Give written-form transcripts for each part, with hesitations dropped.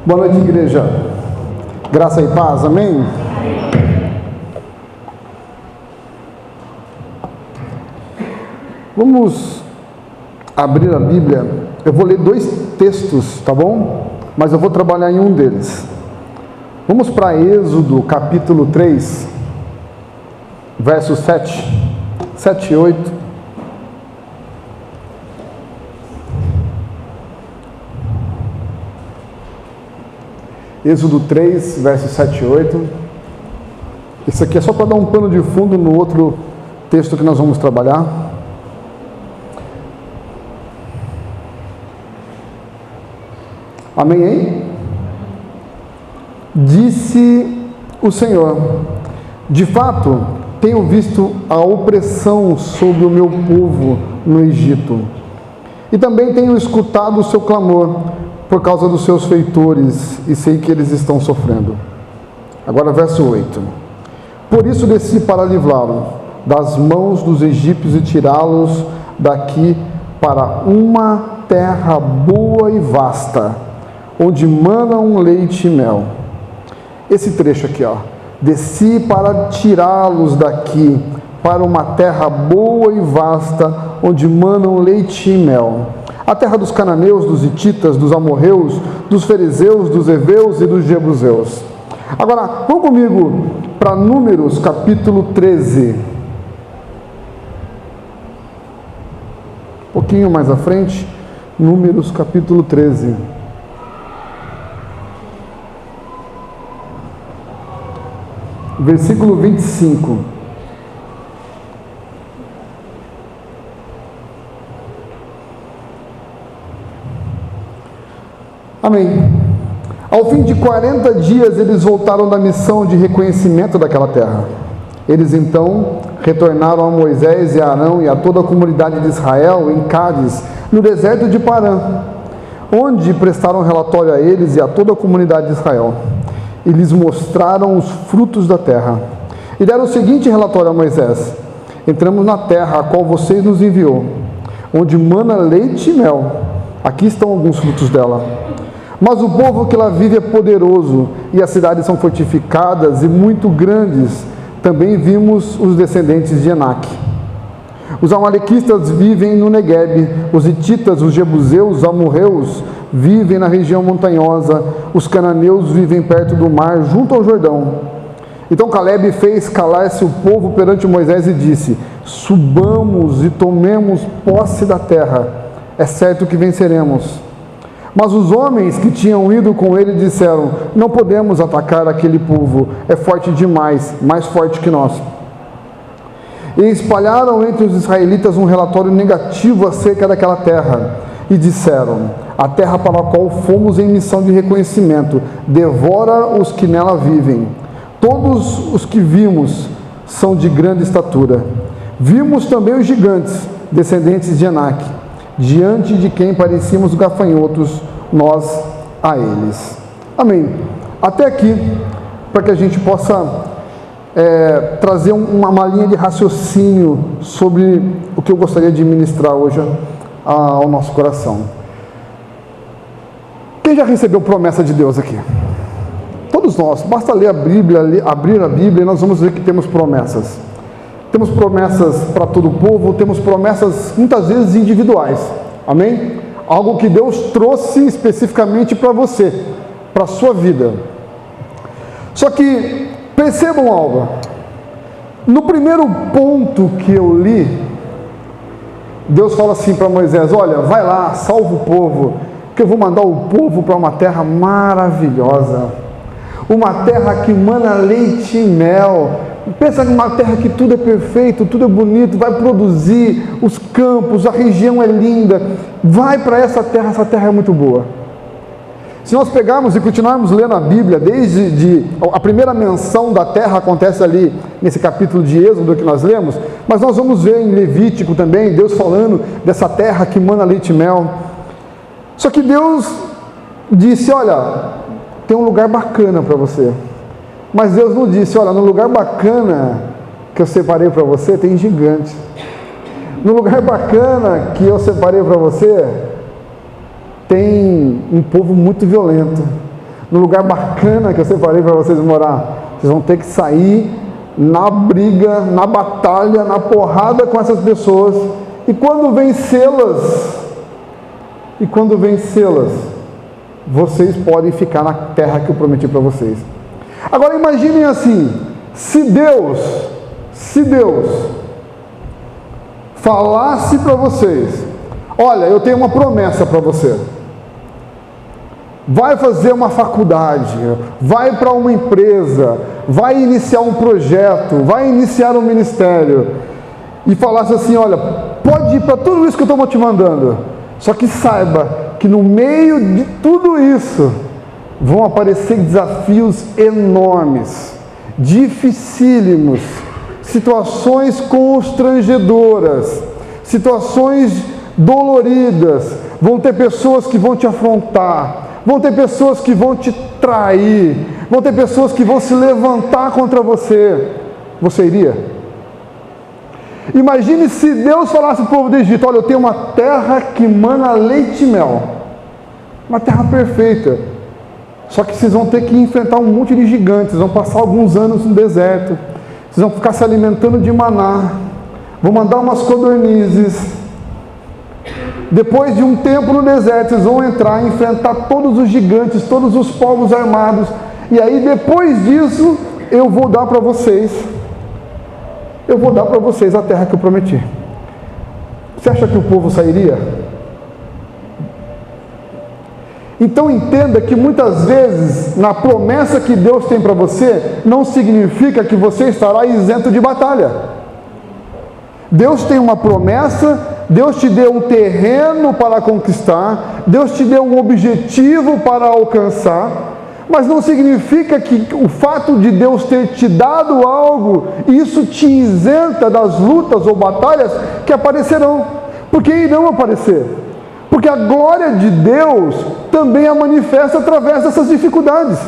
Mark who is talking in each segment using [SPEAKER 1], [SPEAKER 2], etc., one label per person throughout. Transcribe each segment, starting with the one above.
[SPEAKER 1] Boa noite, igreja. Graça e paz, amém? Vamos abrir a Bíblia. Eu vou ler dois textos, tá bom? Mas eu vou trabalhar em um deles. Vamos para Êxodo, capítulo 3, versos 7 e 8. Êxodo 3, versos 7 e 8. Isso aqui é só para dar um pano de fundo no outro texto que nós vamos trabalhar. Amém, hein? Disse o Senhor: de fato, tenho visto a opressão sobre o meu povo no Egito, e também tenho escutado o seu clamor por causa dos seus feitores, e sei que eles estão sofrendo. Agora verso 8. Por isso desci para livrá-lo das mãos dos egípcios e tirá-los daqui para uma terra boa e vasta, onde manam leite e mel. Esse trecho aqui, ó. Desci para tirá-los daqui para uma terra boa e vasta, onde manam leite e mel. A terra dos cananeus, dos hititas, dos amorreus, dos fariseus, dos heveus e dos jebuseus. Agora, vamos comigo para Números, capítulo 13. Um pouquinho mais à frente, Números, capítulo 13. Versículo 25. Amém. Ao fim de 40 dias, eles voltaram da missão de reconhecimento daquela terra. Eles então retornaram a Moisés e a Arão e a toda a comunidade de Israel em Cádiz, no deserto de Parã, onde prestaram relatório a eles e a toda a comunidade de Israel. E lhes mostraram os frutos da terra. E deram o seguinte relatório a Moisés: entramos na terra a qual você nos enviou, onde mana leite e mel. Aqui estão alguns frutos dela. Mas o povo que lá vive é poderoso, e as cidades são fortificadas e muito grandes. Também vimos os descendentes de Enaque. Os amalequistas vivem no Neguebe, os hititas, os jebuseus, os amorreus vivem na região montanhosa, os cananeus vivem perto do mar, junto ao Jordão. Então Caleb fez calar-se o povo perante Moisés e disse: subamos e tomemos posse da terra, é certo que venceremos. Mas os homens que tinham ido com ele disseram: não podemos atacar aquele povo, é forte demais, mais forte que nós. E espalharam entre os israelitas um relatório negativo acerca daquela terra, e disseram: a terra para a qual fomos em missão de reconhecimento devora os que nela vivem. Todos os que vimos são de grande estatura. Vimos também os gigantes, descendentes de Enaque, diante de quem parecíamos gafanhotos, nós a eles. Amém. Até aqui, para que a gente possa trazer uma linha de raciocínio sobre o que eu gostaria de ministrar hoje ao nosso coração. Quem já recebeu promessa de Deus aqui? Todos nós. Basta ler a Bíblia, abrir a Bíblia, e nós vamos ver que temos promessas. Temos promessas para todo o povo, temos promessas muitas vezes individuais. Amém? Algo que Deus trouxe especificamente para você, para a sua vida. Só que, percebam algo. No primeiro ponto que eu li, Deus fala assim para Moisés: olha, vai lá, salva o povo, que eu vou mandar o povo para uma terra maravilhosa. Uma terra que mana leite e mel. Pensa numa terra que tudo é perfeito, tudo é bonito, vai produzir, os campos, a região é linda. Vai para essa terra é muito boa. Se nós pegarmos e continuarmos lendo a Bíblia, desde a primeira menção da terra acontece ali nesse capítulo de Êxodo que nós lemos, mas nós vamos ver em Levítico também, Deus falando dessa terra que mana leite e mel. Só que Deus disse: olha, tem um lugar bacana para você. Mas Deus não disse: olha, no lugar bacana que eu separei para você tem gigante. No lugar bacana que eu separei para você tem um povo muito violento. no lugar bacana que eu separei para vocês morar. Vocês vão ter que sair na briga, na batalha, na porrada com essas pessoas. E quando vencê-las, vocês podem ficar na terra que eu prometi para vocês. Agora imaginem assim, se Deus falasse para vocês: olha, eu tenho uma promessa para você. Vai fazer uma faculdade, vai para uma empresa, vai iniciar um projeto, vai iniciar um ministério, e falasse assim: olha, pode ir para tudo isso que eu estou te mandando, só que saiba que no meio de tudo isso vão aparecer desafios enormes, dificílimos, situações constrangedoras, situações doloridas. Vão ter pessoas que vão te afrontar, vão ter pessoas que vão te trair, vão ter pessoas que vão se levantar contra você. Você iria? Imagine se Deus falasse para o povo do Egito: olha, eu tenho uma terra que mana leite e mel, uma terra perfeita, só que vocês vão ter que enfrentar um monte de gigantes, vão passar alguns anos no deserto, vocês vão ficar se alimentando de maná, vão mandar umas codornizes. Depois de um tempo no deserto, vocês vão entrar e enfrentar todos os gigantes, todos os povos armados, e aí depois disso eu vou dar para vocês a terra que eu prometi. Você acha que o povo sairia? Então entenda que muitas vezes, na promessa que Deus tem para você, não significa que você estará isento de batalha. Deus tem uma promessa, Deus te deu um terreno para conquistar, Deus te deu um objetivo para alcançar, mas não significa que o fato de Deus ter te dado algo, isso te isenta das lutas ou batalhas que aparecerão, porque irão aparecer. Porque a glória de Deus também a manifesta através dessas dificuldades.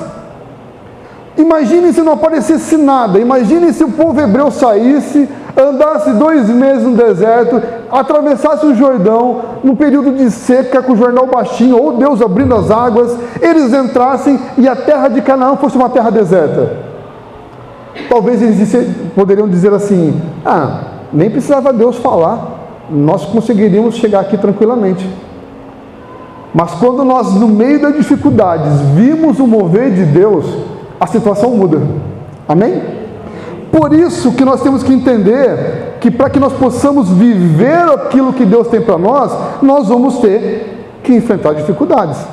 [SPEAKER 1] Imagine se não aparecesse nada, imagine se o povo hebreu saísse, andasse 2 meses no deserto, atravessasse o Jordão, no período de seca, com o jornal baixinho, ou Deus abrindo as águas, eles entrassem e a terra de Canaã fosse uma terra deserta. Talvez eles poderiam dizer assim: nem precisava Deus falar, nós conseguiríamos chegar aqui tranquilamente. Mas quando nós, no meio das dificuldades, vimos o mover de Deus, a situação muda. Amém? Por isso que nós temos que entender que para que nós possamos viver aquilo que Deus tem para nós vamos ter que enfrentar dificuldades.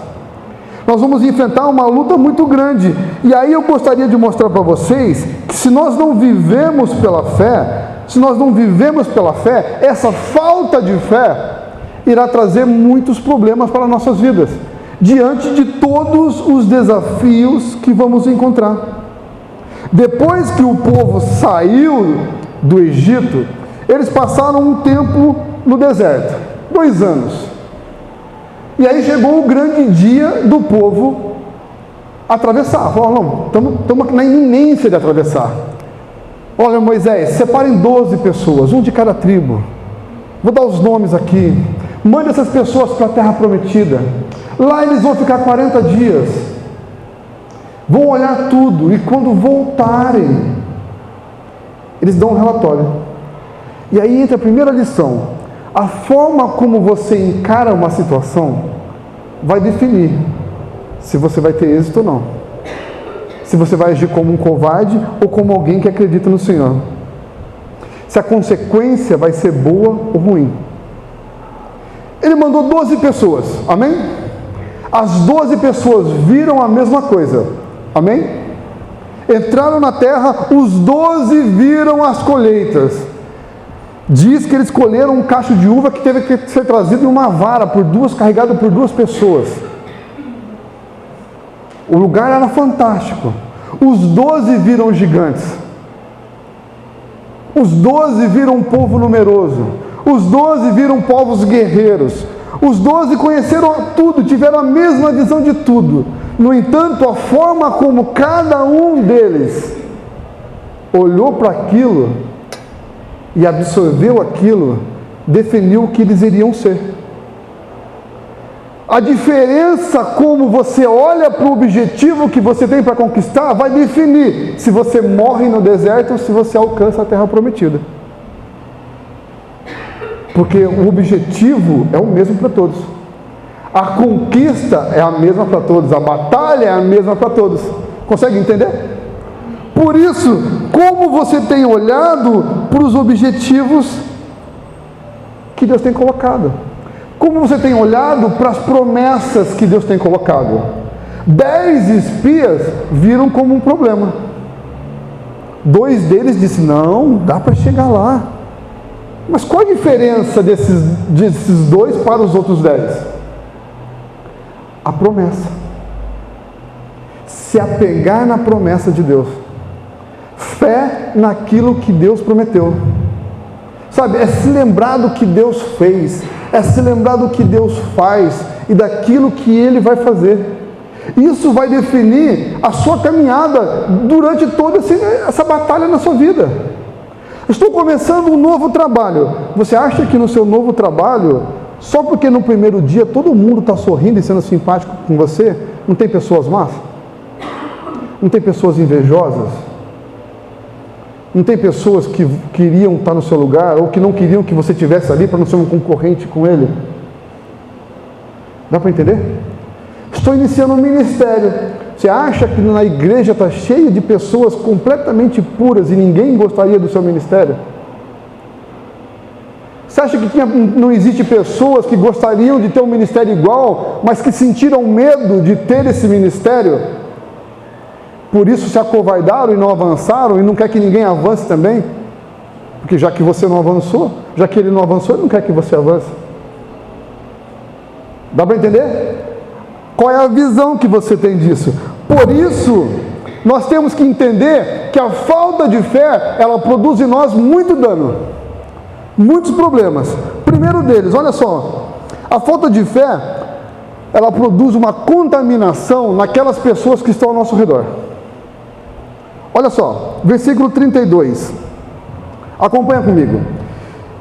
[SPEAKER 1] Nós vamos enfrentar uma luta muito grande. E aí eu gostaria de mostrar para vocês que se nós não vivemos pela fé, essa falta de fé irá trazer muitos problemas para nossas vidas, diante de todos os desafios que vamos encontrar. Depois que o povo saiu do Egito, eles passaram um tempo no deserto, 2 anos. E aí chegou o grande dia do povo atravessar. Falaram: não, estamos na iminência de atravessar. Olha, Moisés, separem 12 pessoas, um de cada tribo. Vou dar os nomes aqui. Mande essas pessoas para a terra prometida. Lá eles vão ficar 40 dias. Vão olhar tudo. E quando voltarem, eles dão um relatório. E aí entra a primeira lição. A forma como você encara uma situação vai definir se você vai ter êxito ou não. Se você vai agir como um covarde ou como alguém que acredita no Senhor. Se a consequência vai ser boa ou ruim. Ele mandou 12 pessoas, amém? As 12 pessoas viram a mesma coisa, amém? Entraram na terra, os 12 viram as colheitas. Diz que eles colheram um cacho de uva que teve que ser trazido em uma vara, carregado por 2 pessoas. O lugar era fantástico. Os 12 viram gigantes. Os 12 viram um povo numeroso. Os 12 viram povos guerreiros. Os 12 conheceram tudo, tiveram a mesma visão de tudo. No entanto, a forma como cada um deles olhou para aquilo e absorveu aquilo, definiu o que eles iriam ser. A diferença como você olha para o objetivo que você tem para conquistar vai definir se você morre no deserto ou se você alcança a terra prometida. Porque o objetivo é o mesmo para todos. A conquista é a mesma para todos. A batalha é a mesma para todos. Consegue entender? Por isso, como você tem olhado para os objetivos que Deus tem colocado? Como você tem olhado para as promessas que Deus tem colocado? 10 espias viram como um problema. 2 deles disseram, não, dá para chegar lá. Mas qual a diferença desses 2 para os outros 10? A promessa. Se apegar na promessa de Deus. Fé naquilo que Deus prometeu. Sabe, é se lembrar do que Deus fez, é se lembrar do que Deus faz e daquilo que Ele vai fazer. Isso vai definir a sua caminhada durante toda essa batalha na sua vida. Estou começando um novo trabalho. Você acha que no seu novo trabalho, só porque no primeiro dia todo mundo está sorrindo e sendo simpático com você, não tem pessoas más? Não tem pessoas invejosas? Não tem pessoas que queriam estar no seu lugar ou que não queriam que você estivesse ali para não ser um concorrente com ele? Dá para entender? Estou iniciando um ministério. Você acha que na igreja está cheia de pessoas completamente puras e ninguém gostaria do seu ministério? Você acha que não existe pessoas que gostariam de ter um ministério igual, mas que sentiram medo de ter esse ministério? Por isso se acovardaram e não avançaram e não quer que ninguém avance também? Porque já que você não avançou, já que ele não avançou, ele não quer que você avance. Dá para entender? Qual é a visão que você tem disso? Por isso, nós temos que entender que a falta de fé, ela produz em nós muito dano, muitos problemas. Primeiro deles, olha só, a falta de fé, ela produz uma contaminação naquelas pessoas que estão ao nosso redor. Olha só, versículo 32, acompanha comigo.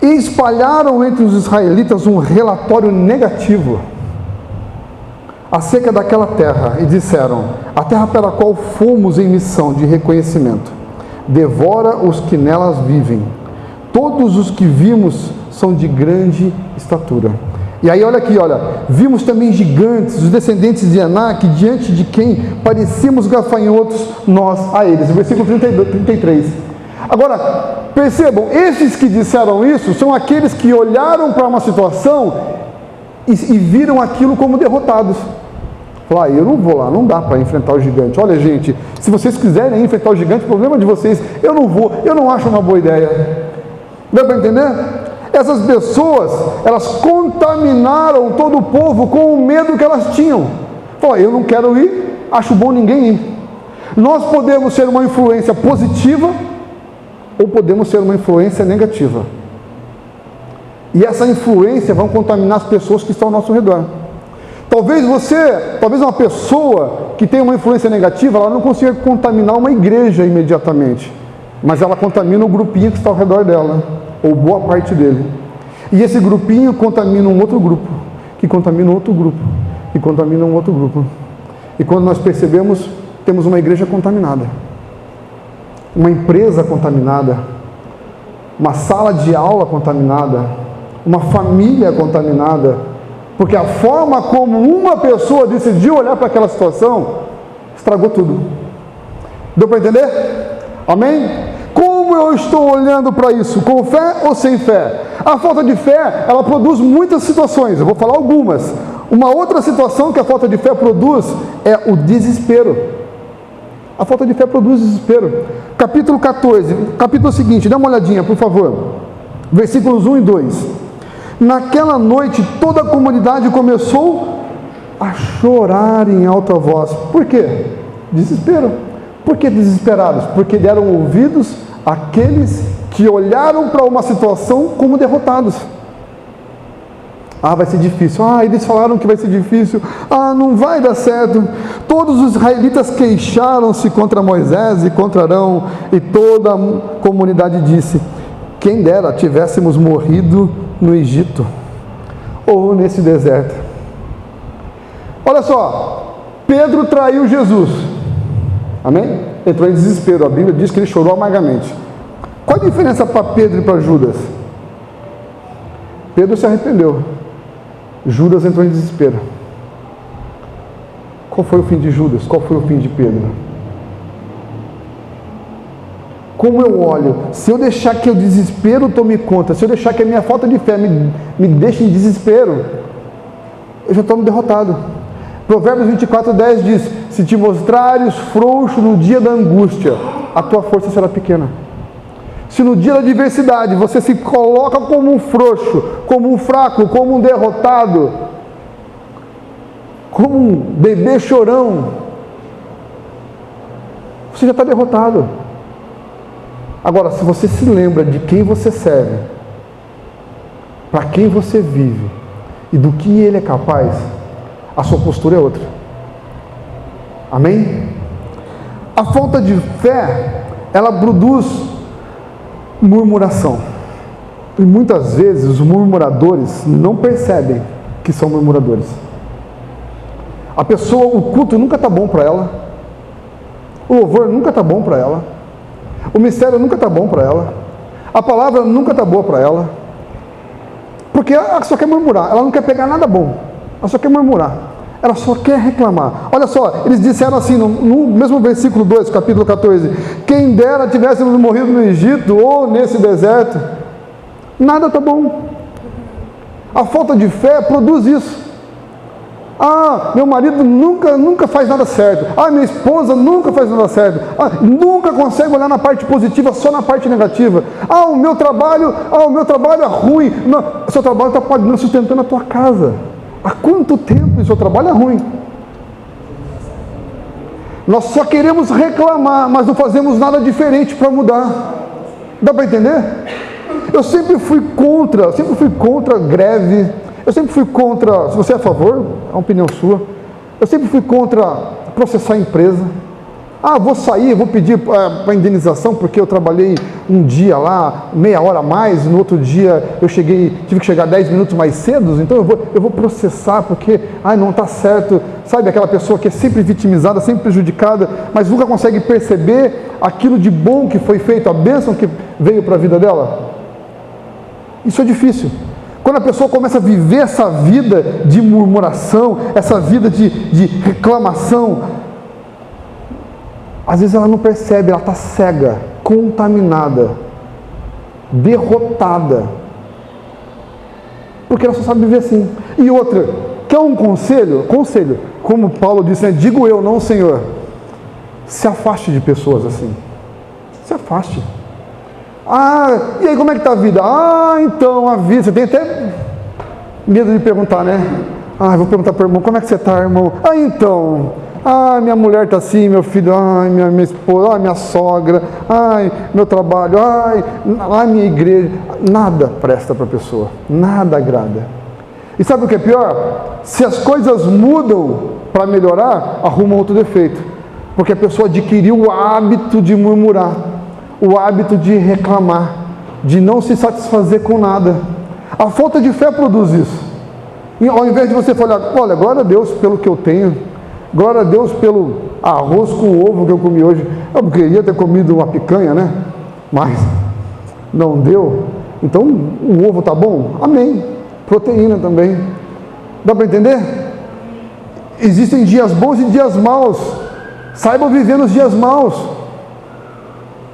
[SPEAKER 1] E espalharam entre os israelitas um relatório negativo acerca daquela terra, e disseram, a terra pela qual fomos em missão de reconhecimento, devora os que nelas vivem, todos os que vimos são de grande estatura. E aí olha aqui, olha, vimos também gigantes, os descendentes de Anak, diante de quem parecíamos gafanhotos nós a eles. Versículo 33. Agora, percebam, esses que disseram isso são aqueles que olharam para uma situação e viram aquilo como derrotados. Falaram, eu não vou lá, não dá para enfrentar o gigante. Olha, gente, se vocês quiserem enfrentar o gigante, o problema é de vocês. Eu não vou, eu não acho uma boa ideia. Dá para entender? Essas pessoas, elas contaminaram todo o povo com o medo que elas tinham. Falaram, eu não quero ir, acho bom ninguém ir. Nós podemos ser uma influência positiva ou podemos ser uma influência negativa. E essa influência vai contaminar as pessoas que estão ao nosso redor. Talvez uma pessoa que tem uma influência negativa, ela não consiga contaminar uma igreja imediatamente, mas ela contamina o grupinho que está ao redor dela, ou boa parte dele. E esse grupinho contamina um outro grupo, que contamina outro grupo, que contamina um outro grupo. E quando nós percebemos, temos uma igreja contaminada, uma empresa contaminada, uma sala de aula contaminada, uma família contaminada, porque a forma como uma pessoa decidiu olhar para aquela situação, estragou tudo. Deu para entender? Amém? Como eu estou olhando para isso? Com fé ou sem fé? A falta de fé, ela produz muitas situações, eu vou falar algumas. Uma outra situação que a falta de fé produz é o desespero. A falta de fé produz desespero. Capítulo 14, capítulo seguinte, dá uma olhadinha, por favor. Versículos 1 e 2. Naquela noite, toda a comunidade começou a chorar em alta voz. Por quê? Desespero. Por que desesperados? Porque deram ouvidos àqueles que olharam para uma situação como derrotados. Ah, vai ser difícil. Ah, eles falaram que vai ser difícil. Ah, não vai dar certo. Todos os israelitas queixaram-se contra Moisés e contra Arão, e toda a comunidade disse, quem dera tivéssemos morrido no Egito, ou nesse deserto. Olha só, Pedro traiu Jesus. Amém? Entrou em desespero. A Bíblia diz que ele chorou amargamente. Qual a diferença para Pedro e para Judas? Pedro se arrependeu. Judas entrou em desespero. Qual foi o fim de Judas? Qual foi o fim de Pedro? Como eu olho, se eu deixar que o desespero tome conta, se eu deixar que a minha falta de fé me deixe em desespero, eu já estou derrotado. Provérbios 24:10 diz: se te mostrares frouxo no dia da angústia, a tua força será pequena. Se no dia da adversidade você se coloca como um frouxo, como um fraco, como um derrotado, como um bebê chorão, você já está derrotado. Agora, se você se lembra de quem você serve, para quem você vive e do que Ele é capaz, a sua postura é outra. Amém? A falta de fé, ela produz murmuração. E muitas vezes os murmuradores não percebem que são murmuradores. A pessoa, o culto nunca está bom para ela, o louvor nunca está bom para ela, o mistério nunca está bom para ela, a palavra nunca está boa para ela, porque ela só quer murmurar, ela não quer pegar nada bom, ela só quer murmurar, ela só quer reclamar. Olha só, eles disseram assim, no mesmo versículo 2, capítulo 14, quem dera tivéssemos morrido no Egito ou nesse deserto. Nada está bom. A falta de fé produz isso. Ah, meu marido nunca faz nada certo. Ah, minha esposa nunca faz nada certo. Ah, nunca consegue olhar na parte positiva, só na parte negativa. Ah, o meu trabalho é ruim. Não, o seu trabalho está sustentando a tua casa. Há quanto tempo o seu trabalho é ruim? Nós só queremos reclamar, mas não fazemos nada diferente para mudar. Dá para entender? Eu sempre fui contra greve. Eu sempre fui contra, se você é a favor, é uma opinião sua, eu sempre fui contra processar a empresa. Ah, vou sair, vou pedir para indenização porque eu trabalhei um dia lá, meia hora a mais, e no outro dia tive que chegar 10 minutos mais cedo, então eu vou processar porque não está certo. Sabe aquela pessoa que é sempre vitimizada, sempre prejudicada, mas nunca consegue perceber aquilo de bom que foi feito, a bênção que veio para a vida dela? Isso é difícil. Quando a pessoa começa a viver essa vida de murmuração, essa vida de reclamação, às vezes ela não percebe, ela está cega, contaminada, derrotada, porque ela só sabe viver assim. E outra, quer um conselho? Conselho, como Paulo disse, né? Digo eu, não o Senhor. Se afaste de pessoas assim. Se afaste. Ah, e aí como é que está a vida? Ah, então a vida, você tem até medo de perguntar, né? Ah, vou perguntar para o irmão, como é que você está, irmão? Ah, então, minha mulher está assim, meu filho, minha esposa, minha sogra, meu trabalho, minha igreja. Nada presta para a pessoa, nada agrada. E sabe o que é pior? Se as coisas mudam para melhorar, arruma outro defeito, porque a pessoa adquiriu o hábito de murmurar, o hábito de reclamar, de não se satisfazer com nada. A falta de fé produz isso. E ao invés de você falar, olha, glória a Deus pelo que eu tenho, glória a Deus pelo arroz com ovo que eu comi hoje. Eu queria ter comido uma picanha, né? Mas não deu. Então, o ovo tá bom? Amém. Proteína também. Dá para entender? Existem dias bons e dias maus. Saiba viver nos dias maus.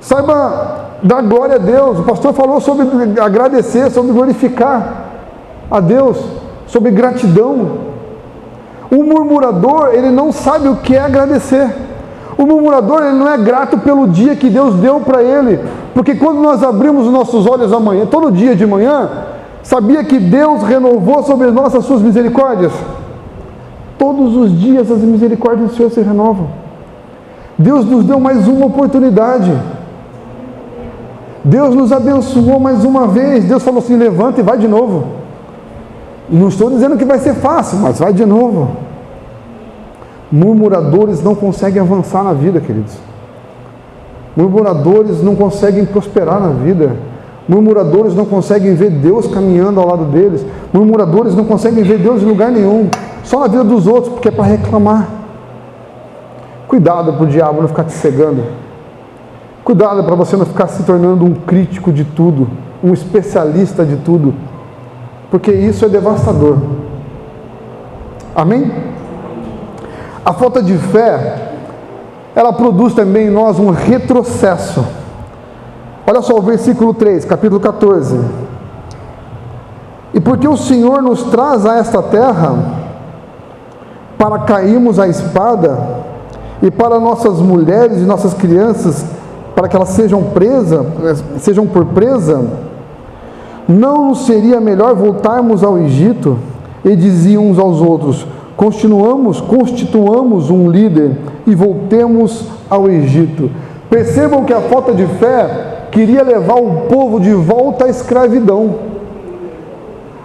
[SPEAKER 1] Saiba dar glória a Deus. O pastor falou sobre agradecer, sobre glorificar a Deus, sobre gratidão. O murmurador, ele não sabe o que é agradecer. O murmurador, ele não é grato pelo dia que Deus deu para ele. Porque quando nós abrimos os nossos olhos amanhã, todo dia de manhã, sabia que Deus renovou sobre nós as suas misericórdias? Todos os dias as misericórdias do Senhor se renovam. Deus nos deu mais uma oportunidade. Deus nos abençoou mais uma vez. Deus falou assim, levanta e vai de novo. Não estou dizendo que vai ser fácil, mas vai de novo. Murmuradores não conseguem avançar na vida, queridos. Murmuradores não conseguem prosperar na vida. Murmuradores não conseguem ver Deus caminhando ao lado deles. Murmuradores não conseguem ver Deus em lugar nenhum. só na vida dos outros, porque é para reclamar. Cuidado para o diabo não ficar te cegando. Cuidado para você não ficar se tornando um crítico de tudo, um especialista de tudo, porque isso é devastador. Amém? A falta de fé, ela produz também em nós um retrocesso. Olha só o versículo 3, capítulo 14. E porque o Senhor nos traz a esta terra para cairmos à espada, e para nossas mulheres e nossas crianças, para que elas sejam por presa, não seria melhor voltarmos ao Egito? E diziam uns aos outros: constituamos um líder e voltemos ao Egito. Percebam que a falta de fé queria levar o povo de volta à escravidão.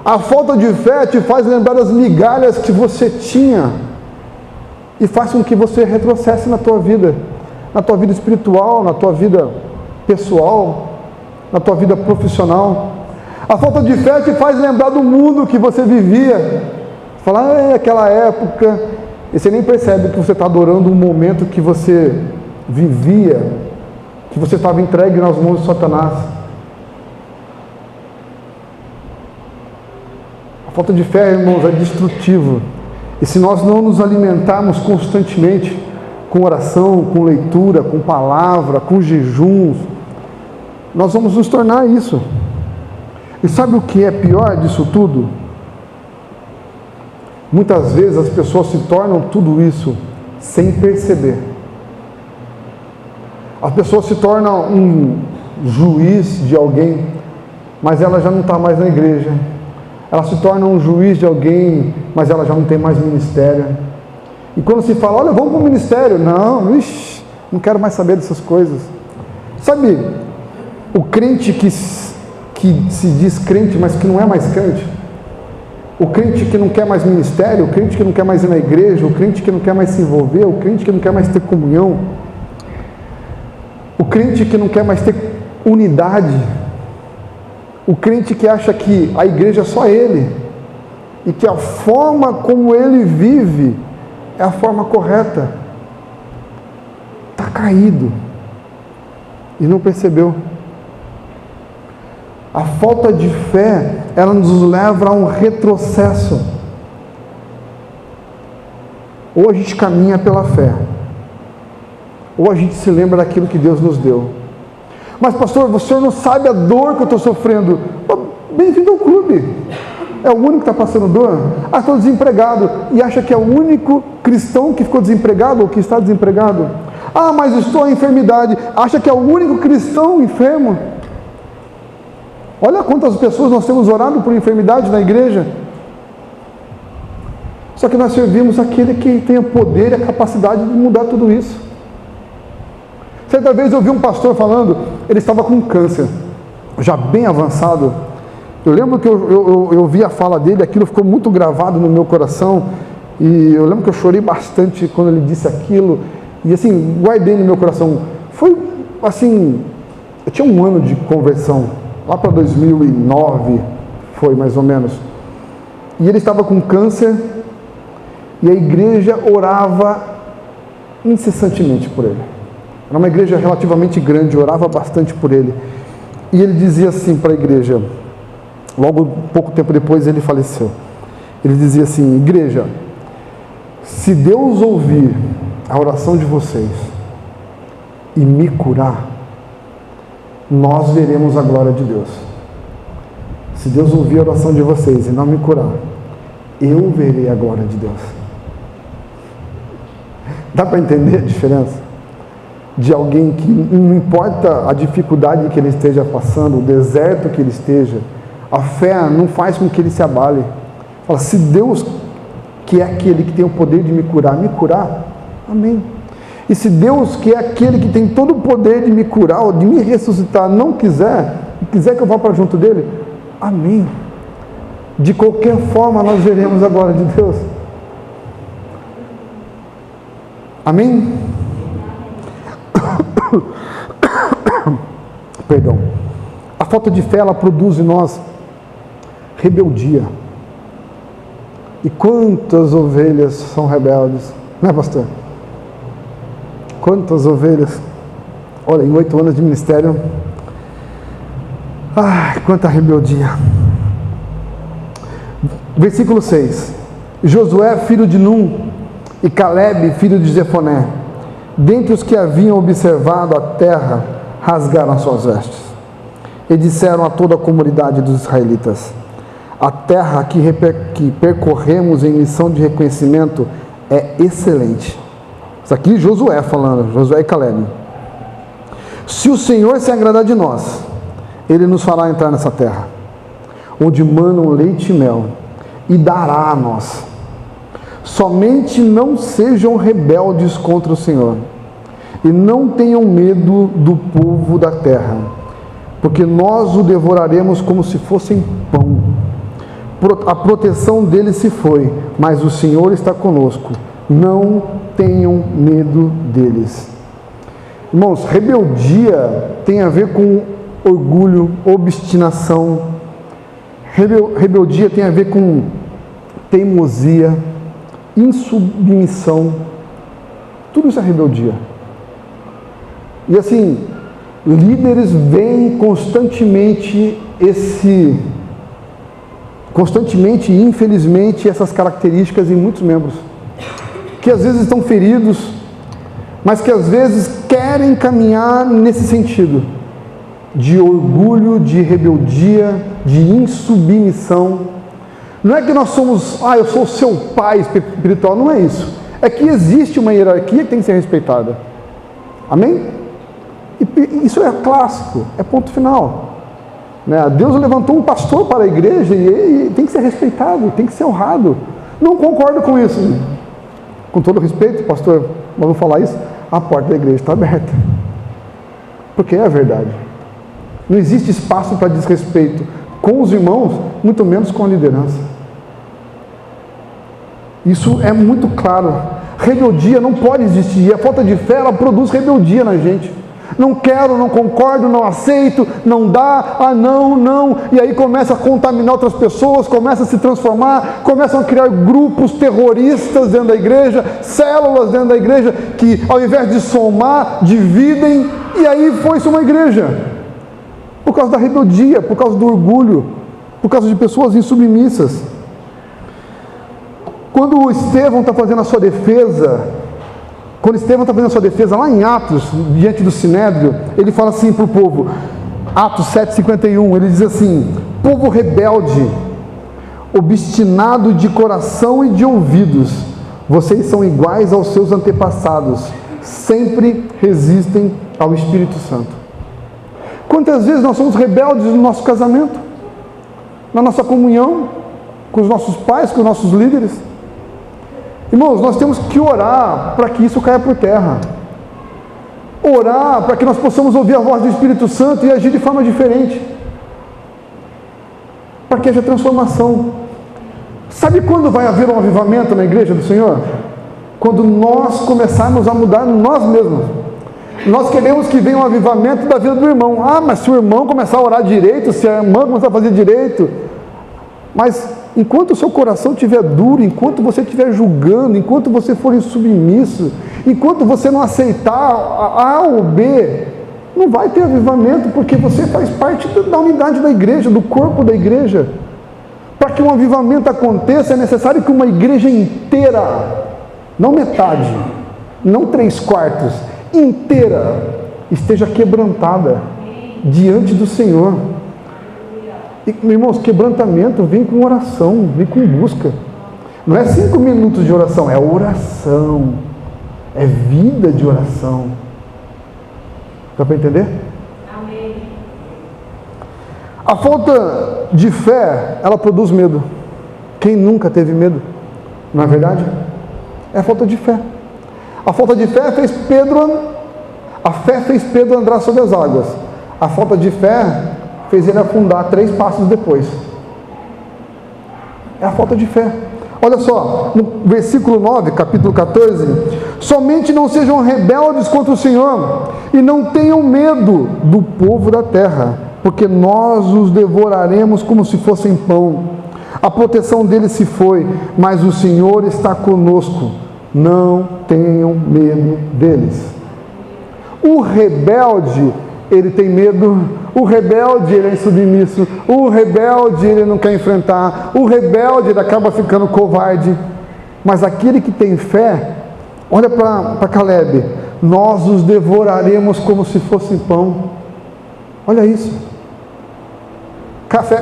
[SPEAKER 1] A falta de fé te faz lembrar das migalhas que você tinha e faz com que você retrocesse na tua vida espiritual, na tua vida pessoal, na tua vida profissional. A falta de fé te faz lembrar do mundo que você vivia. Falar, aquela época, e você nem percebe que você está adorando um momento que você vivia, que você estava entregue nas mãos de Satanás. A falta de fé, irmãos, é destrutivo. E se nós não nos alimentarmos constantemente com oração, com leitura, com palavra, com jejuns, nós vamos nos tornar isso. E sabe o que é pior disso tudo? Muitas vezes as pessoas se tornam tudo isso sem perceber. As pessoas se tornam um juiz de alguém, mas ela já não está mais na igreja. Ela se torna um juiz de alguém, mas ela já não tem mais ministério. E quando se fala, olha, vamos para o ministério. Não, não quero mais saber dessas coisas. Sabe, o crente que se diz crente, mas que não é mais crente. O crente que não quer mais ministério, o crente que não quer mais ir na igreja, o crente que não quer mais se envolver, o crente que não quer mais ter comunhão, o crente que não quer mais ter unidade, o crente que acha que a igreja é só ele, e que a forma como ele vive é a forma correta, está caído, e não percebeu. A falta de fé, ela nos leva a um retrocesso. Ou a gente caminha pela fé, ou a gente se lembra daquilo que Deus nos deu. Mas pastor, você não sabe a dor que eu estou sofrendo. Bem-vindo ao clube. É o único que está passando dor? Ah, estou desempregado. E acha que é o único cristão que ficou desempregado ou que está desempregado? Ah, mas estou em enfermidade. Acha que é o único cristão enfermo? Olha quantas pessoas nós temos orado por enfermidade na igreja. Só que nós servimos aquele que tem o poder e a capacidade de mudar tudo isso. Certa vez eu vi um pastor falando, ele estava com câncer, já bem avançado. Eu lembro que eu vi a fala dele, aquilo ficou muito gravado no meu coração, e eu lembro que eu chorei bastante quando ele disse aquilo, e assim, guardei no meu coração. Foi assim, eu tinha um ano de conversão, lá para 2009, foi mais ou menos, e ele estava com câncer, e a igreja orava incessantemente por ele. Era uma igreja relativamente grande, orava bastante por ele. E ele dizia assim para a igreja, logo pouco tempo depois ele faleceu. Ele dizia assim: igreja, se Deus ouvir a oração de vocês e me curar, nós veremos a glória de Deus. Se Deus ouvir a oração de vocês e não me curar, eu verei a glória de Deus. Dá para entender a diferença? De alguém que não importa a dificuldade que ele esteja passando, o deserto que ele esteja, a fé não faz com que ele se abale. Fala, se Deus, que é aquele que tem o poder de me curar, amém. E se Deus, que é aquele que tem todo o poder de me curar, ou de me ressuscitar, não quiser, e quiser que eu vá para junto dele, amém. De qualquer forma nós veremos a glória de Deus. Amém? Perdão. A falta de fé, ela produz em nós rebeldia. E quantas ovelhas são rebeldes, né, pastor? Quantas ovelhas? Olha, em 8 anos de ministério, quanta rebeldia. Versículo 6. Josué, filho de Num, e Calebe, filho de Jefoné, dentre os que haviam observado a terra, rasgaram as suas vestes e disseram a toda a comunidade dos israelitas: a terra que percorremos em missão de reconhecimento é excelente. Isso aqui Josué falando, Josué e Calebe. Se o Senhor se agradar de nós, Ele nos fará entrar nessa terra, onde manam leite e mel, e dará a nós. Somente não sejam rebeldes contra o Senhor, e não tenham medo do povo da terra, porque nós o devoraremos como se fossem pão. A proteção deles se foi, mas o Senhor está conosco. Não tenham medo deles. Irmãos, rebeldia tem a ver com orgulho, obstinação. Rebeldia tem a ver com teimosia, insubmissão. Tudo isso é rebeldia. E assim, líderes veem constantemente e infelizmente essas características em muitos membros, que às vezes estão feridos, mas que às vezes querem caminhar nesse sentido de orgulho, de rebeldia, de insubmissão. Não é que nós somos, eu sou o seu pai espiritual, não é isso. É que existe uma hierarquia que tem que ser respeitada. Amém? E isso é clássico, é ponto final. Deus levantou um pastor para a igreja e ele tem que ser respeitado, tem que ser honrado. Não concordo com isso. Com todo respeito, pastor, mas vou falar isso, a porta da igreja está aberta. Porque é a verdade. Não existe espaço para desrespeito com os irmãos, muito menos com a liderança. Isso é muito claro. Rebeldia não pode existir. E a falta de fé, ela produz rebeldia na gente. Não quero, não concordo, não aceito, não dá, não. E aí começa a contaminar outras pessoas, começa a se transformar, começam a criar grupos terroristas dentro da igreja, células dentro da igreja, que ao invés de somar, dividem, e aí foi-se uma igreja. Por causa da rebeldia, por causa do orgulho, por causa de pessoas insubmissas. Quando o Estevão está fazendo a sua defesa, lá em Atos, diante do Sinédrio, ele fala assim para o povo, Atos 7,51, ele diz assim: povo rebelde, obstinado de coração e de ouvidos, vocês são iguais aos seus antepassados, sempre resistem ao Espírito Santo. Quantas vezes nós somos rebeldes no nosso casamento, na nossa comunhão, com os nossos pais, com os nossos líderes? Irmãos, nós temos que orar para que isso caia por terra. Orar para que nós possamos ouvir a voz do Espírito Santo e agir de forma diferente. Para que haja transformação. Sabe quando vai haver um avivamento na igreja do Senhor? Quando nós começarmos a mudar nós mesmos. Nós queremos que venha um avivamento da vida do irmão. Mas se o irmão começar a orar direito, se a irmã começar a fazer direito... Mas enquanto o seu coração estiver duro, enquanto você estiver julgando, enquanto você for insubmisso, enquanto você não aceitar A ou B, não vai ter avivamento, porque você faz parte da unidade da igreja, do corpo da igreja. Para que um avivamento aconteça, é necessário que uma igreja inteira, não metade, não 3/4, inteira, esteja quebrantada diante do Senhor. E, irmãos, quebrantamento vem com oração, vem com busca. Não é 5 minutos de oração, é oração. É vida de oração. Dá para entender? Amém. A falta de fé, ela produz medo. Quem nunca teve medo? Não é verdade? É a falta de fé. A falta de fé fez Pedro andar sobre as águas. A falta de fé fez ele afundar 3 passos depois. É a falta de fé. Olha só, no versículo 9, capítulo 14: somente não sejam rebeldes contra o Senhor, e não tenham medo do povo da terra, porque nós os devoraremos como se fossem pão. A proteção deles se foi, mas o Senhor está conosco. Não tenham medo deles. O rebelde, ele tem medo. O rebelde, ele é insubmisso. O rebelde, ele não quer enfrentar. O rebelde, ele acaba ficando covarde. Mas aquele que tem fé, olha para Caleb: nós os devoraremos como se fosse pão. Olha isso.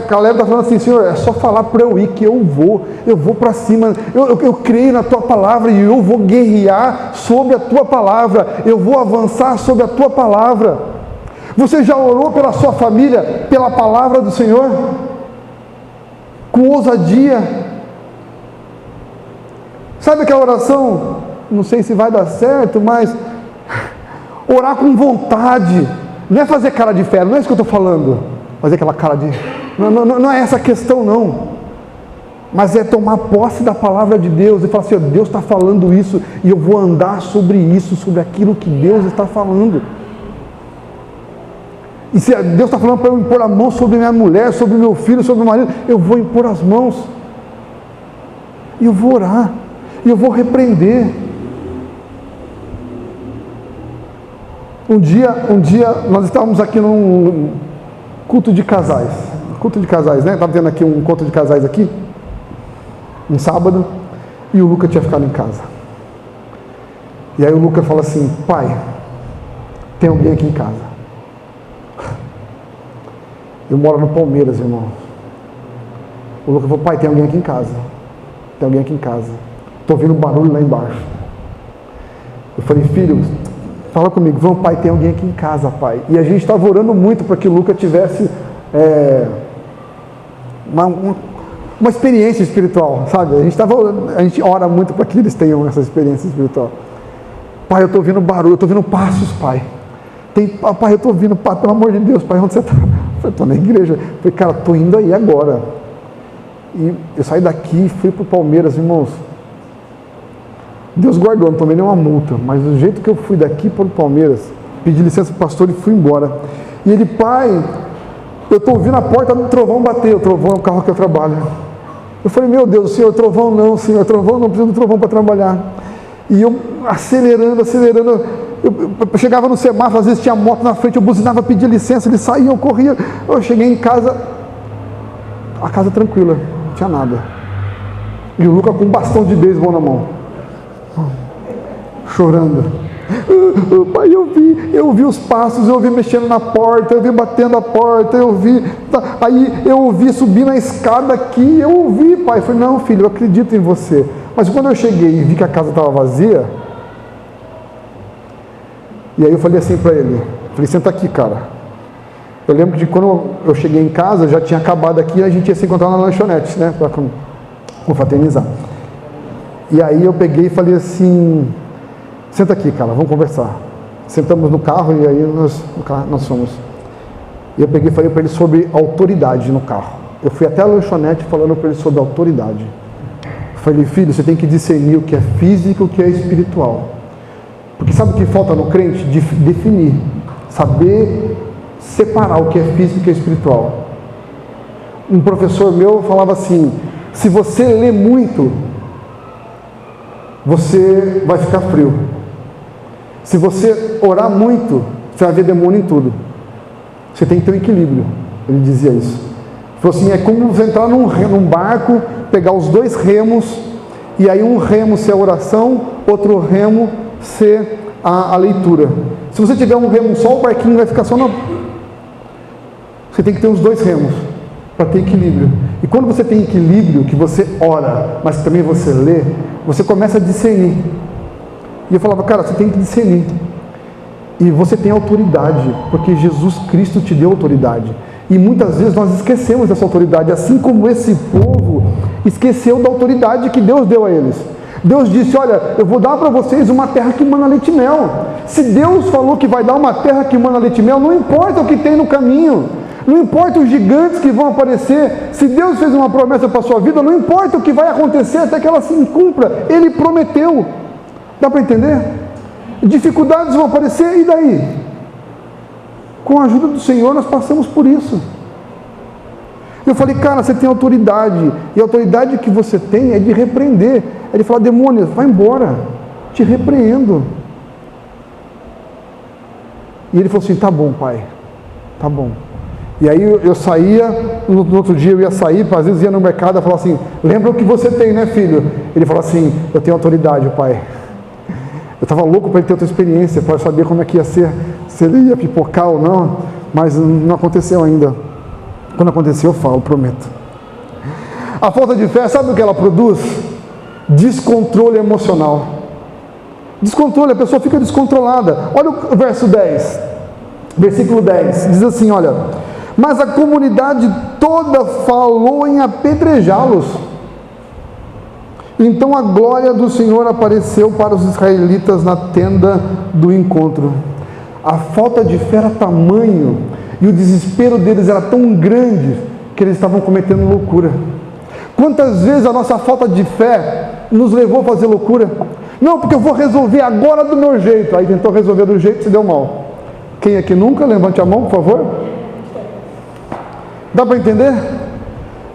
[SPEAKER 1] Caleb está falando assim: Senhor, é só falar para eu ir que eu vou para cima, eu creio na tua palavra e eu vou guerrear sobre a tua palavra, eu vou avançar sobre a tua palavra. Você já orou pela sua família, pela palavra do Senhor? Com ousadia? Sabe aquela oração? Não sei se vai dar certo, mas orar com vontade. Não é fazer cara de fé, não é isso que eu estou falando. Fazer aquela cara de... Não é essa a questão, não. Mas é tomar posse da palavra de Deus e falar assim: Deus está falando isso e eu vou andar sobre isso, sobre aquilo que Deus está falando. E se Deus está falando para eu impor a mão sobre minha mulher, sobre meu filho, sobre meu marido, eu vou impor as mãos. E eu vou orar. E eu vou repreender. Um dia nós estávamos aqui num culto de casais. Culto de casais, né? Estava tendo aqui um encontro de casais aqui, um sábado, e o Luca tinha ficado em casa. E aí o Luca fala assim: pai, tem alguém aqui em casa. Eu moro no Palmeiras, irmão. O Luca falou: pai, tem alguém aqui em casa. Tem alguém aqui em casa. Estou ouvindo barulho lá embaixo. Eu falei: filho, fala comigo. Vamos, pai, tem alguém aqui em casa, pai. E a gente estava orando muito para que o Luca tivesse uma experiência espiritual, sabe? A gente ora muito para que eles tenham essa experiência espiritual. Pai, eu estou ouvindo barulho, eu estou ouvindo passos, pai. Pai, eu estou ouvindo, pai, pelo amor de Deus, pai, onde você está? Eu falei: estou na igreja. Eu falei: cara, estou indo aí agora. E eu saí daqui e fui para o Palmeiras, irmãos. Deus guardou, não tomei nenhuma multa, mas do jeito que eu fui daqui para o Palmeiras, pedi licença para o pastor e fui embora. E ele: pai, eu estou ouvindo a porta do trovão bater. O trovão é o carro que eu trabalho. Eu falei: meu Deus, Senhor, trovão não, Senhor, trovão não, preciso do trovão para trabalhar. E eu acelerando, eu chegava no semáforo, às vezes tinha moto na frente, eu buzinava, pedia licença, eles saíam, eu corria. Eu cheguei em casa, a casa tranquila, não tinha nada. E o Luca com um bastão de beisebol na mão, chorando. Pai, eu vi os passos, eu ouvi mexendo na porta, eu vi batendo a porta, aí eu ouvi subir na escada aqui, eu ouvi, pai. Eu falei: não, filho, eu acredito em você. Mas quando eu cheguei e vi que a casa estava vazia, e aí eu falei assim para ele, falei: senta aqui, cara. Eu lembro de quando eu cheguei em casa, já tinha acabado aqui, a gente ia se encontrar na lanchonete, né, para confraternizar. E aí eu peguei e falei assim: senta aqui, cara, vamos conversar. Sentamos no carro e aí nós fomos. E eu peguei e falei para ele sobre autoridade no carro. Eu fui até a lanchonete falando para ele sobre autoridade. Eu falei: filho, você tem que discernir o que é físico e o que é espiritual. Porque sabe o que falta no crente? Definir. Saber separar o que é físico e o que é espiritual. Um professor meu falava assim: se você lê muito, você vai ficar frio. Se você orar muito, você vai ver demônio em tudo. Você tem que ter um equilíbrio. Ele dizia isso. Ele falou assim: é como você entrar num barco, pegar os dois remos, e aí um remo ser a oração, outro remo ser a leitura. Se você tiver um remo só, o barquinho vai ficar só na... Você tem que ter os dois remos para ter equilíbrio. E quando você tem equilíbrio, que você ora, mas que também você lê, você começa a discernir. E eu falava: cara, você tem que discernir. E você tem autoridade, porque Jesus Cristo te deu autoridade. E muitas vezes nós esquecemos dessa autoridade, assim como esse povo esqueceu da autoridade que Deus deu a eles. Deus disse: olha, eu vou dar para vocês uma terra que mana leite e mel. Se Deus falou que vai dar uma terra que mana leite e mel, não importa o que tem no caminho, não importa os gigantes que vão aparecer. Se Deus fez uma promessa para a sua vida, não importa o que vai acontecer até que ela se cumpra. Ele prometeu. Dá para entender? Dificuldades vão aparecer, e daí? Com a ajuda do Senhor nós passamos por isso. Eu falei, cara, você tem autoridade, e a autoridade que você tem é de repreender, é de falar, demônio, vai embora, te repreendo. E ele falou assim, tá bom, pai, tá bom. E aí eu saía, no outro dia eu ia sair, às vezes ia no mercado e falava assim, lembra o que você tem, né, filho? Ele falou assim, eu tenho autoridade, pai. Eu estava louco para ele ter outra experiência, para saber como é que ia ser, se ele ia pipocar ou não, mas não aconteceu ainda. Quando acontecer eu falo, prometo. A falta de fé, sabe o que ela produz? Descontrole emocional. Descontrole, a pessoa fica descontrolada. Olha o verso 10, versículo 10, diz assim, olha, mas a comunidade toda falou em apedrejá-los. Então a glória do Senhor apareceu para os israelitas na tenda do encontro. A falta de fé era tamanho, e o desespero deles era tão grande, que eles estavam cometendo loucura. Quantas vezes a nossa falta de fé nos levou a fazer loucura? Não, porque eu vou resolver agora do meu jeito. Aí tentou resolver do jeito e se deu mal. Quem aqui nunca? Levante a mão, por favor. Dá para entender?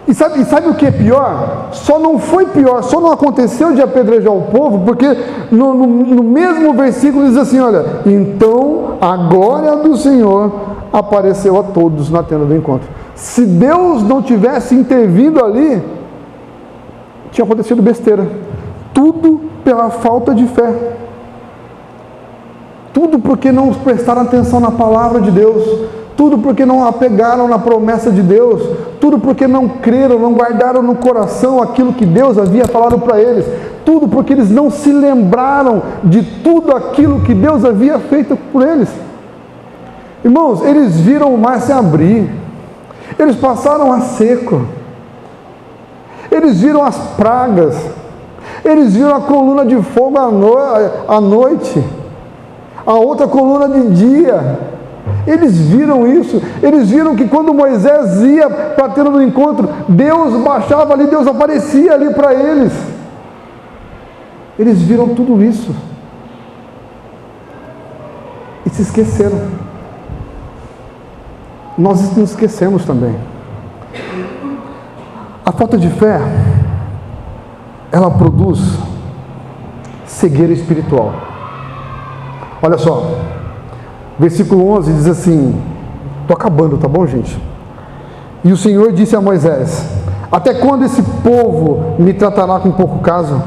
[SPEAKER 1] E sabe o que é pior? Só não foi pior, só não aconteceu de apedrejar o povo, porque no mesmo versículo diz assim, olha, então a glória do Senhor apareceu a todos na tenda do encontro. Se Deus não tivesse intervindo ali, tinha acontecido besteira. Tudo pela falta de fé. Tudo porque não prestaram atenção na palavra de Deus. Tudo porque não apegaram na promessa de Deus. Tudo porque não creram, não guardaram no coração aquilo que Deus havia falado para eles. Tudo porque eles não se lembraram de tudo aquilo que Deus havia feito por eles. Irmãos, eles viram o mar se abrir. Eles passaram a seco. Eles viram as pragas. Eles viram a coluna de fogo à noite. A outra coluna de dia. Eles viram isso. Eles viram que quando Moisés ia para a tenda do encontro, Deus baixava ali, Deus aparecia ali para eles. Eles viram tudo isso. E se esqueceram. Nós nos esquecemos também. A falta de fé, ela produz cegueira espiritual. Olha só, versículo 11 diz assim, estou acabando, tá bom, gente? E o Senhor disse a Moisés, até quando esse povo me tratará com pouco caso?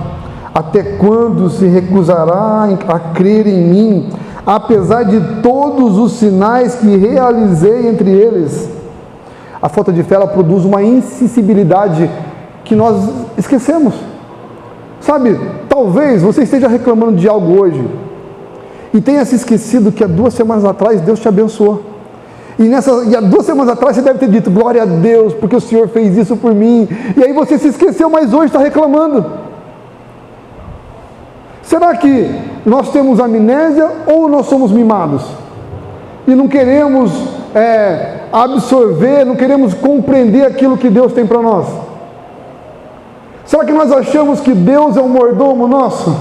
[SPEAKER 1] Até quando se recusará a crer em mim, apesar de todos os sinais que realizei entre eles? A falta de fé, ela produz uma insensibilidade que nós esquecemos. Sabe, talvez você esteja reclamando de algo hoje e tenha se esquecido que há 2 semanas atrás Deus te abençoou. E há 2 semanas atrás você deve ter dito, glória a Deus, porque o Senhor fez isso por mim. E aí você se esqueceu, mas hoje está reclamando. Será que nós temos amnésia ou nós somos mimados? E não queremos absorver, não queremos compreender aquilo que Deus tem para nós? Será que nós achamos que Deus é um mordomo nosso?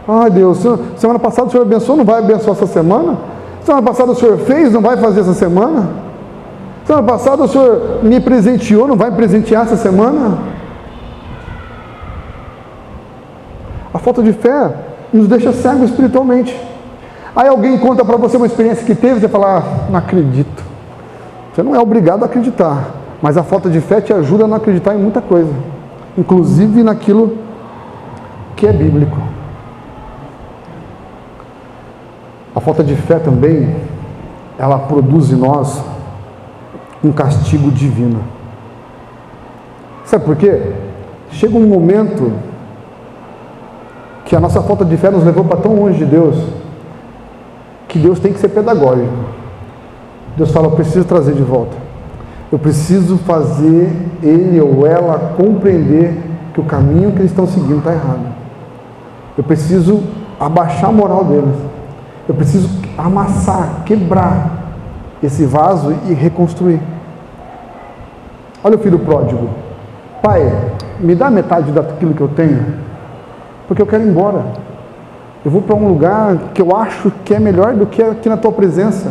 [SPEAKER 1] Ai Deus, semana passada o Senhor abençoou, não vai abençoar essa semana? Semana passada o Senhor fez, não vai fazer essa semana? Semana passada o Senhor me presenteou, não vai presentear essa semana? A falta de fé nos deixa cegos espiritualmente. Aí alguém conta para você uma experiência que teve, você fala, não acredito. Você não é obrigado a acreditar, mas a falta de fé te ajuda a não acreditar em muita coisa, inclusive naquilo que é bíblico. A falta de fé também, ela produz em nós um castigo divino. Sabe por quê? Chega um momento que a nossa falta de fé nos levou para tão longe de Deus, que Deus tem que ser pedagógico. Deus fala, eu preciso trazer de volta. Eu preciso fazer ele ou ela compreender que o caminho que eles estão seguindo está errado. Eu preciso abaixar a moral deles. Eu preciso amassar, quebrar esse vaso e reconstruir. Olha o filho pródigo. Pai, me dá metade daquilo que eu tenho, porque eu quero ir embora. Eu vou para um lugar que eu acho que é melhor do que aqui na tua presença.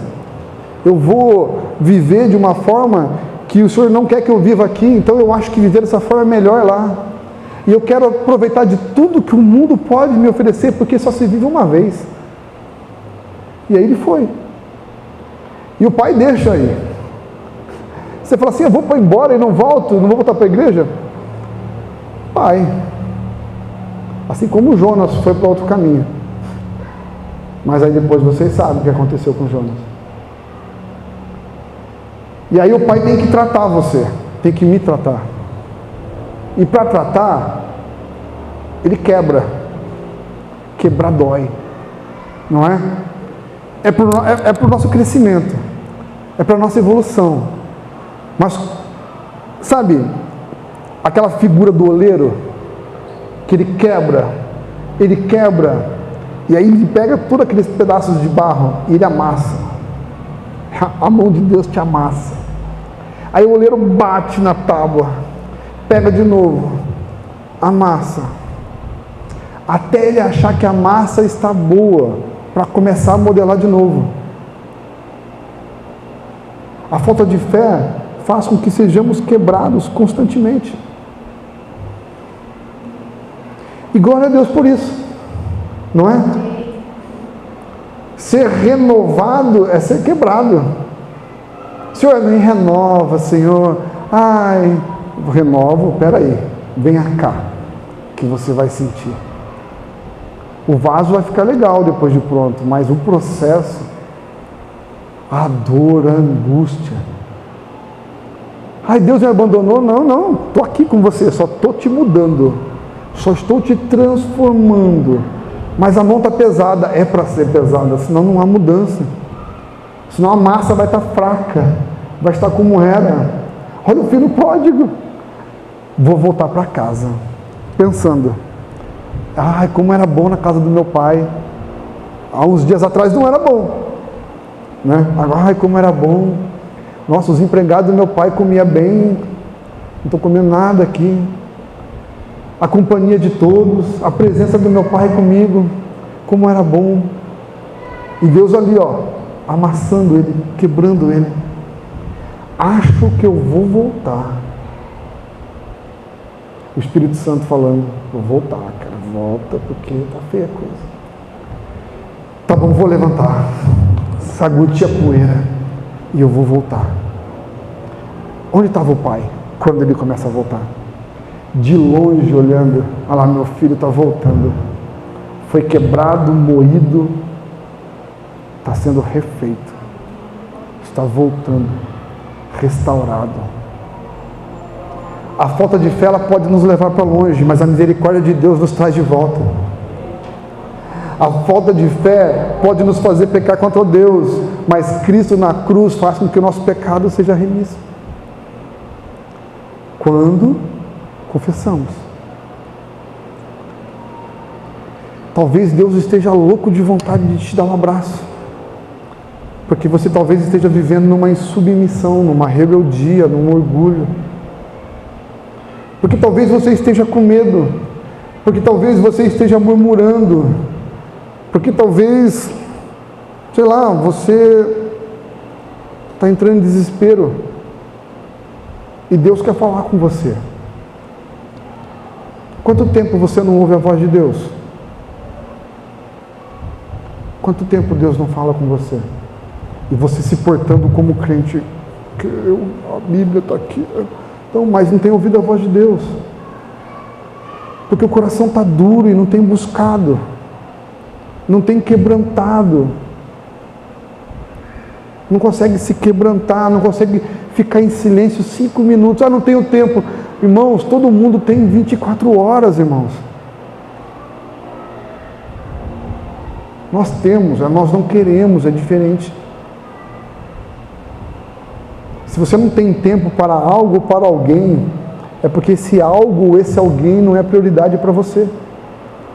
[SPEAKER 1] Eu vou viver de uma forma que o Senhor não quer que eu viva aqui, então eu acho que viver dessa forma é melhor lá. E eu quero aproveitar de tudo que o mundo pode me oferecer, porque só se vive uma vez. E aí ele foi. E o pai deixa aí. Você fala assim, eu vou embora e não volto, não vou voltar para a igreja? Pai. Assim como o Jonas foi para outro caminho. Mas aí depois vocês sabem o que aconteceu com Jonas. E aí o pai tem que tratar você, tem que me tratar. E para tratar, ele quebra. Quebrar dói. Não é? É para o nosso crescimento. É para a nossa evolução. Mas, sabe, aquela figura do oleiro, que ele quebra, e aí ele pega todos aqueles pedaços de barro e ele amassa. A mão de Deus te amassa. Aí o oleiro bate na tábua, pega de novo, amassa, até ele achar que a massa está boa, para começar a modelar de novo. A falta de fé faz com que sejamos quebrados constantemente. E glória a Deus por isso, não é? Ser renovado é ser quebrado. Senhor, me renova, Senhor. Ai, renovo, peraí, venha cá, que você vai sentir. O vaso vai ficar legal depois de pronto, mas o processo, a dor, a angústia. Ai, Deus me abandonou? Não, estou aqui com você, só estou te mudando, só estou te transformando. Mas a mão está pesada, é para ser pesada, senão não há mudança. Senão a massa vai estar fraca, vai estar como era. Olha o filho pródigo. Vou voltar para casa, pensando, ai, como era bom na casa do meu pai. Há uns dias atrás não era bom, né? Agora, ai, como era bom. Nossa, os empregados do meu pai comiam bem, não estou comendo nada aqui. A companhia de todos, a presença do meu pai comigo, como era bom. E Deus ali, ó, amassando ele, quebrando ele. Acho que eu vou voltar. O Espírito Santo falando, vou voltar, cara, volta, porque tá feia a coisa. Tá bom, vou levantar, sacudir a poeira e eu vou voltar. Onde estava o pai quando ele começa a voltar? De longe olhando, olha lá, meu filho está voltando. Foi quebrado, moído, está sendo refeito, está voltando, restaurado. A falta de fé ela pode nos levar para longe, mas a misericórdia de Deus nos traz de volta. A falta de fé pode nos fazer pecar contra Deus, mas Cristo na cruz faz com que o nosso pecado seja remisso. Quando confessamos. Talvez Deus esteja louco de vontade de te dar um abraço, porque você talvez esteja vivendo numa insubmissão, numa rebeldia, num orgulho, porque talvez você esteja com medo, porque talvez você esteja murmurando, porque talvez, sei lá, você está entrando em desespero, e Deus quer falar com você. Quanto tempo você não ouve a voz de Deus? Quanto tempo Deus não fala com você? E você se portando como crente, que a Bíblia está aqui, então, mas não tem ouvido a voz de Deus. Porque o coração está duro e não tem buscado, não tem quebrantado, não consegue se quebrantar, não consegue ficar em silêncio 5 minutos, não tenho tempo. Irmãos, todo mundo tem 24 horas, irmãos. Nós temos, nós não queremos, é diferente. Se você não tem tempo para algo ou para alguém, é porque esse algo ou esse alguém não é prioridade para você.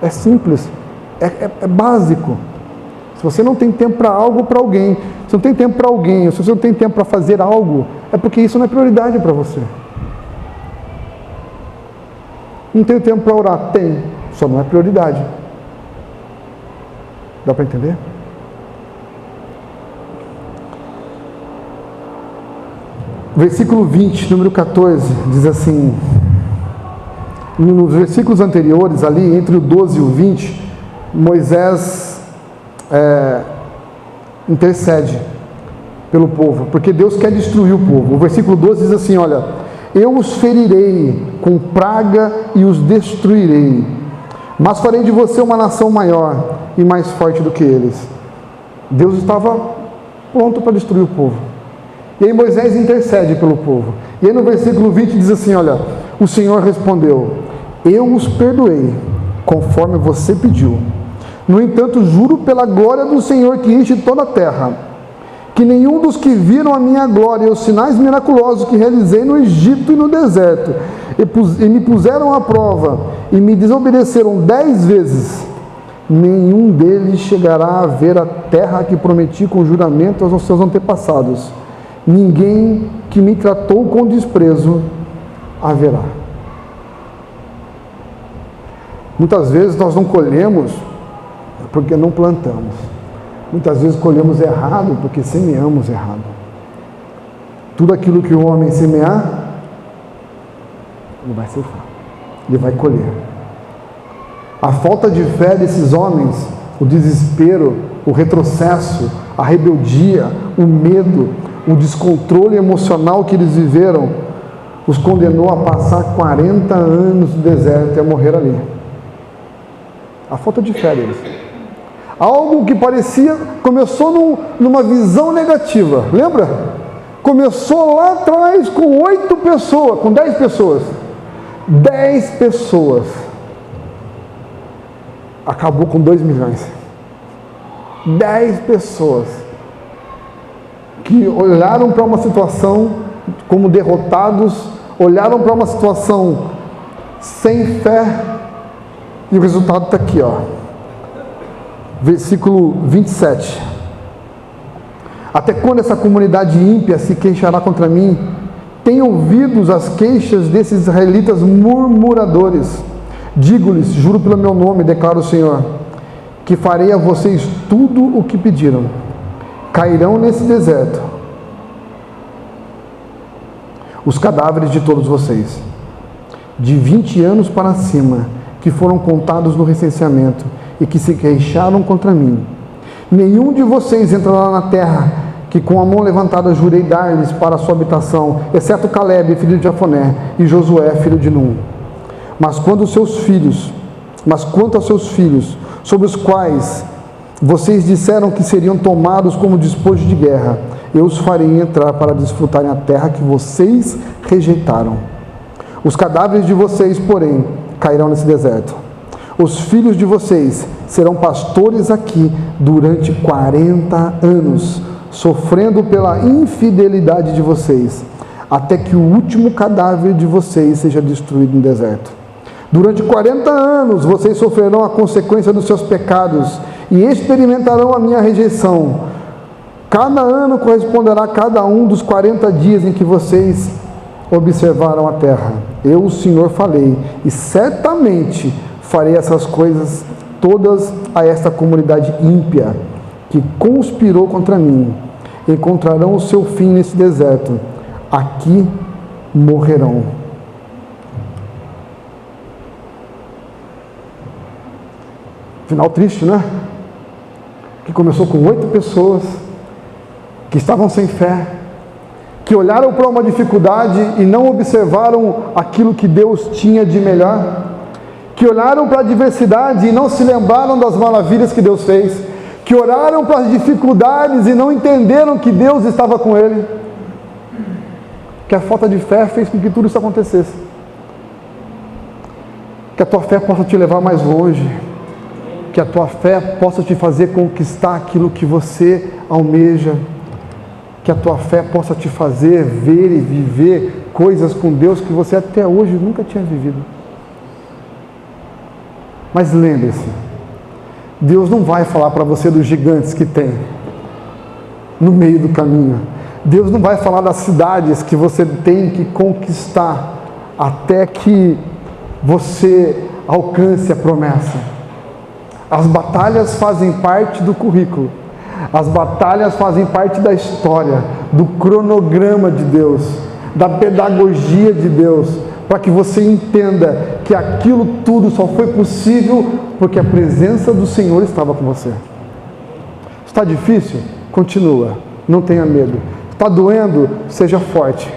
[SPEAKER 1] É simples, é básico. Se você não tem tempo para algo ou para alguém, se não tem tempo para alguém, ou se você não tem tempo para fazer algo, é porque isso não é prioridade para você. Não tenho tempo para orar? Tem, só não é prioridade. Dá para entender? Versículo 20, número 14, diz assim, nos versículos anteriores, ali entre o 12 e o 20, Moisés intercede pelo povo, porque Deus quer destruir o povo. O versículo 12 diz assim, olha, eu os ferirei com praga e os destruirei, mas farei de você uma nação maior e mais forte do que eles. Deus estava pronto para destruir o povo. E aí Moisés intercede pelo povo. E aí no versículo 20 diz assim, olha, o Senhor respondeu, eu os perdoei, conforme você pediu. No entanto, juro pela glória do Senhor que enche toda a terra, que nenhum dos que viram a minha glória e os sinais miraculosos que realizei no Egito e no deserto, e me puseram à prova, e me desobedeceram 10 vezes, nenhum deles chegará a ver a terra que prometi com juramento aos seus antepassados. Ninguém que me tratou com desprezo haverá. Muitas vezes nós não colhemos porque não plantamos. Muitas vezes colhemos errado porque semeamos errado. Tudo aquilo que o homem semear, ele vai ceifar, ele vai colher. A falta de fé desses homens, o desespero, o retrocesso, a rebeldia, o medo, o descontrole emocional que eles viveram, os condenou a passar 40 anos no deserto e a morrer ali. A falta de fé deles. Algo que parecia, começou numa visão negativa, lembra? Começou lá atrás com 8 pessoas, com 10 pessoas. 10 pessoas. Acabou com 2 milhões. 10 pessoas que olharam para uma situação como derrotados, olharam para uma situação sem fé, e o resultado está aqui, ó. Versículo 27. Até quando essa comunidade ímpia se queixará contra mim? Tenho ouvido as queixas desses israelitas murmuradores. Digo-lhes, juro pelo meu nome, declara o Senhor, que farei a vocês tudo o que pediram. Cairão nesse deserto os cadáveres de todos vocês, de 20 anos para cima, que foram contados no recenseamento e que se queixaram contra mim. Nenhum de vocês entrará na terra que com a mão levantada jurei dar-lhes para a sua habitação, exceto Caleb, filho de Jefoné, e Josué, filho de Num. Mas quanto aos seus filhos, sobre os quais vocês disseram que seriam tomados como despojo de guerra, eu os farei entrar para desfrutarem a terra que vocês rejeitaram. Os cadáveres de vocês, porém, cairão nesse deserto. Os filhos de vocês serão pastores aqui durante 40 anos, sofrendo pela infidelidade de vocês, até que o último cadáver de vocês seja destruído no deserto. Durante 40 anos vocês sofrerão a consequência dos seus pecados e experimentarão a minha rejeição. Cada ano corresponderá a cada um dos 40 dias em que vocês observaram a terra. Eu, o Senhor, falei, e certamente farei essas coisas todas a esta comunidade ímpia que conspirou contra mim. Encontrarão o seu fim nesse deserto. Aqui morrerão. Final triste, né? Que começou com 8 pessoas que estavam sem fé, que olharam para uma dificuldade e não observaram aquilo que Deus tinha de melhor, que olharam para a adversidade e não se lembraram das maravilhas que Deus fez, que oraram para as dificuldades e não entenderam que Deus estava com ele, que a falta de fé fez com que tudo isso acontecesse. Que a tua fé possa te levar mais longe, que a tua fé possa te fazer conquistar aquilo que você almeja, que a tua fé possa te fazer ver e viver coisas com Deus que você até hoje nunca tinha vivido. Mas lembre-se, Deus não vai falar para você dos gigantes que tem no meio do caminho. Deus não vai falar das cidades que você tem que conquistar até que você alcance a promessa. As batalhas fazem parte do currículo. As batalhas fazem parte da história, do cronograma de Deus. da pedagogia de Deus, para que você entenda que aquilo tudo só foi possível porque a presença do Senhor estava com você. Está difícil? Continua, não tenha medo. Está doendo? Seja forte.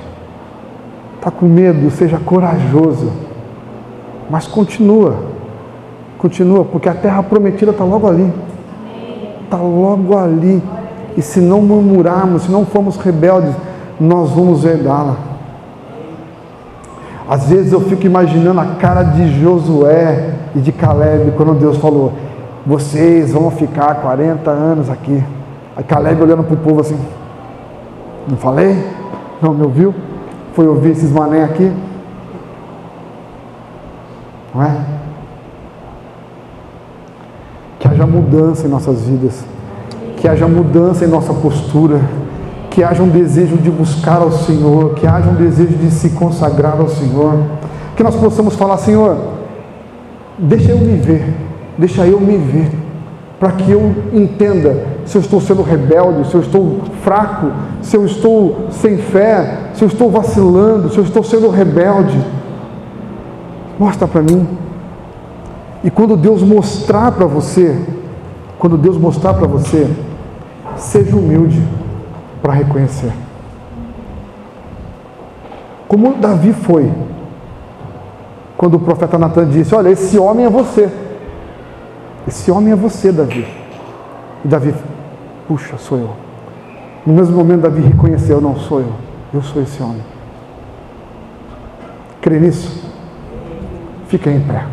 [SPEAKER 1] Está com medo? Seja corajoso. Mas continua, porque a terra prometida está logo ali. Está logo ali. E se não murmurarmos, se não formos rebeldes, nós vamos herdá-la. Às vezes eu fico imaginando a cara de Josué e de Caleb, quando Deus falou, vocês vão ficar 40 anos aqui. Aí Caleb olhando para o povo assim, não falei? Não me ouviu? Foi ouvir esses mané aqui? Não é? Que haja mudança em nossas vidas, que haja mudança em nossa postura, que haja um desejo de buscar ao Senhor, que haja um desejo de se consagrar ao Senhor, que nós possamos falar, Senhor, deixa eu me ver, para que eu entenda se eu estou sendo rebelde, se eu estou fraco, se eu estou sem fé, se eu estou vacilando, se eu estou sendo rebelde. Mostra para mim. E quando Deus mostrar para você, seja humilde para reconhecer. Como Davi foi, quando o profeta Natan disse, olha, esse homem é você. Esse homem é você, Davi. E Davi, puxa, sou eu. No mesmo momento, Davi reconheceu, não sou eu sou esse homem. Crê nisso? Fica em pé.